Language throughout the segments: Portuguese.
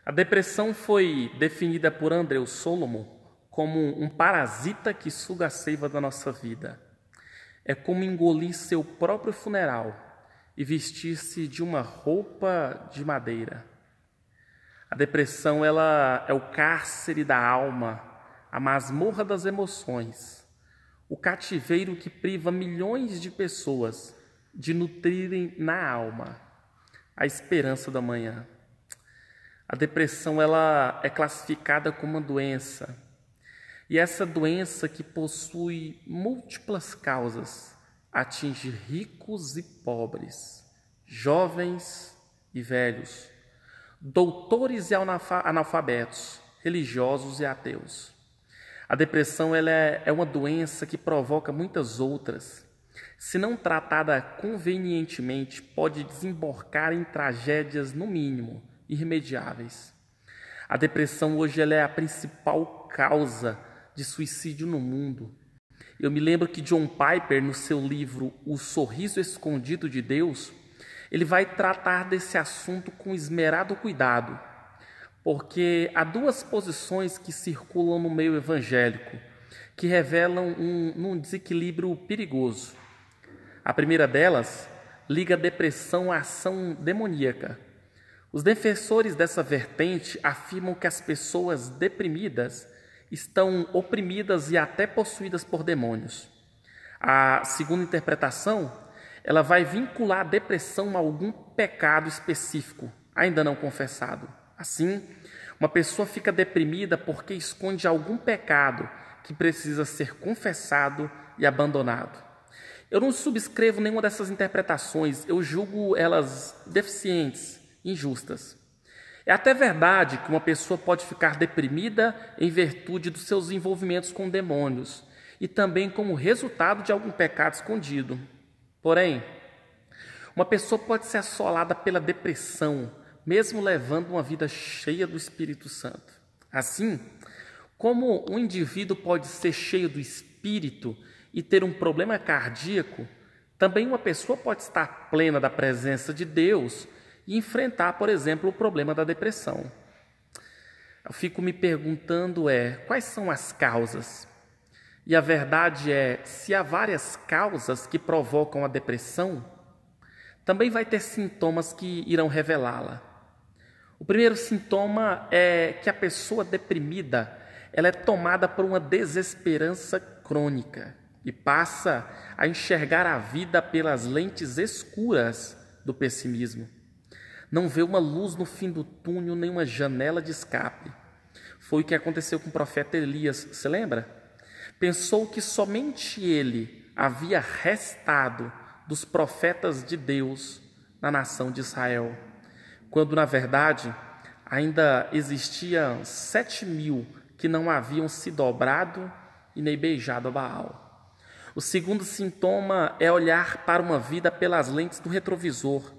A depressão foi definida por Andrew Solomon como um parasita que suga a seiva da nossa vida. É como engolir seu próprio funeral e vestir-se de uma roupa de madeira. A depressão ela é o cárcere da alma, a masmorra das emoções, o cativeiro que priva milhões de pessoas de nutrirem na alma a esperança da manhã. A depressão ela é classificada como uma doença, e essa doença que possui múltiplas causas atinge ricos e pobres, jovens e velhos, doutores e analfabetos, religiosos e ateus. A depressão ela é uma doença que provoca muitas outras. Se não tratada convenientemente, pode desembocar em tragédias, no mínimo, irremediáveis. A depressão hoje ela é a principal causa de suicídio no mundo. Eu me lembro que John Piper, no seu livro O Sorriso Escondido de Deus, ele vai tratar desse assunto com esmerado cuidado, porque há duas posições que circulam no meio evangélico, que revelam um desequilíbrio perigoso. A primeira delas liga a depressão à ação demoníaca. Os defensores dessa vertente afirmam que as pessoas deprimidas estão oprimidas e até possuídas por demônios. A segunda interpretação, ela vai vincular a depressão a algum pecado específico, ainda não confessado. Assim, uma pessoa fica deprimida porque esconde algum pecado que precisa ser confessado e abandonado. Eu não subscrevo nenhuma dessas interpretações, eu julgo elas deficientes, injustas. É até verdade que uma pessoa pode ficar deprimida em virtude dos seus envolvimentos com demônios e também como resultado de algum pecado escondido. Porém, uma pessoa pode ser assolada pela depressão, mesmo levando uma vida cheia do Espírito Santo. Assim, como um indivíduo pode ser cheio do Espírito e ter um problema cardíaco, também uma pessoa pode estar plena da presença de Deus e enfrentar, por exemplo, o problema da depressão. Eu fico me perguntando quais são as causas? E a verdade é, se há várias causas que provocam a depressão, também vai ter sintomas que irão revelá-la. O primeiro sintoma é que a pessoa deprimida, ela é tomada por uma desesperança crônica e passa a enxergar a vida pelas lentes escuras do pessimismo. Não vê uma luz no fim do túnel, nem uma janela de escape. Foi o que aconteceu com o profeta Elias, se lembra? Pensou que somente ele havia restado dos profetas de Deus na nação de Israel, quando na verdade ainda existiam 7.000 que não haviam se dobrado e nem beijado a Baal. O segundo sintoma é olhar para uma vida pelas lentes do retrovisor.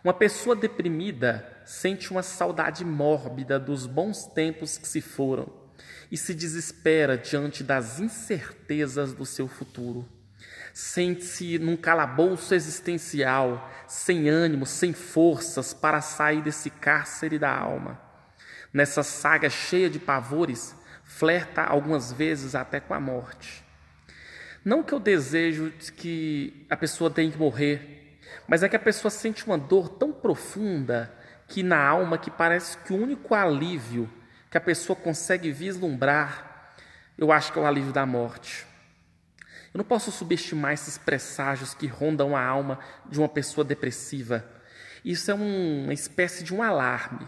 Uma pessoa deprimida sente uma saudade mórbida dos bons tempos que se foram e se desespera diante das incertezas do seu futuro. Sente-se num calabouço existencial, sem ânimo, sem forças para sair desse cárcere da alma. Nessa saga cheia de pavores, flerta algumas vezes até com a morte. Não que eu desejo que a pessoa tenha que morrer, mas é que a pessoa sente uma dor tão profunda que na alma que parece que o único alívio que a pessoa consegue vislumbrar, eu acho que é o alívio da morte. Eu não posso subestimar esses presságios que rondam a alma de uma pessoa depressiva. Isso é uma espécie de um alarme,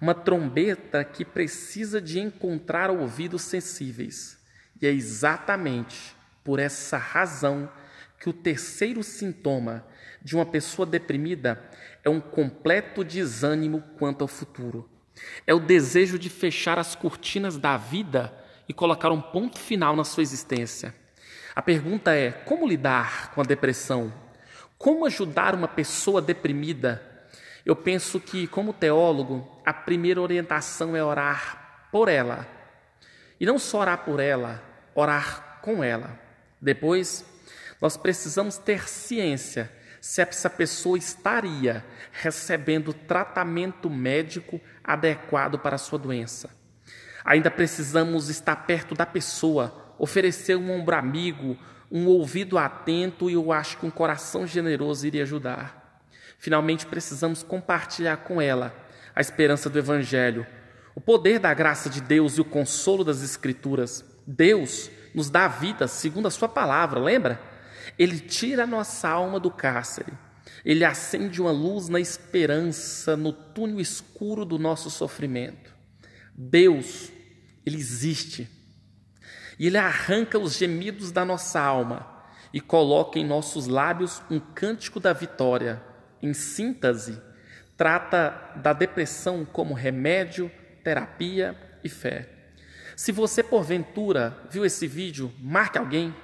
uma trombeta que precisa de encontrar ouvidos sensíveis. E é exatamente por essa razão que o terceiro sintoma de uma pessoa deprimida é um completo desânimo quanto ao futuro. É o desejo de fechar as cortinas da vida e colocar um ponto final na sua existência. A pergunta é: como lidar com a depressão? Como ajudar uma pessoa deprimida? Eu penso que, como teólogo, a primeira orientação é orar por ela. E não só orar por ela, orar com ela. Depois, nós precisamos ter ciência se essa pessoa estaria recebendo tratamento médico adequado para a sua doença. Ainda precisamos estar perto da pessoa, oferecer um ombro amigo, um ouvido atento, e eu acho que um coração generoso iria ajudar. Finalmente, precisamos compartilhar com ela a esperança do Evangelho, o poder da graça de Deus e o consolo das Escrituras. Deus nos dá a vida segundo a sua palavra, lembra? Ele tira a nossa alma do cárcere. Ele acende uma luz na esperança, no túnel escuro do nosso sofrimento. Deus, Ele existe. E Ele arranca os gemidos da nossa alma e coloca em nossos lábios um cântico da vitória. Em síntese, trata da depressão como remédio, terapia e fé. Se você, porventura, viu esse vídeo, marque alguém,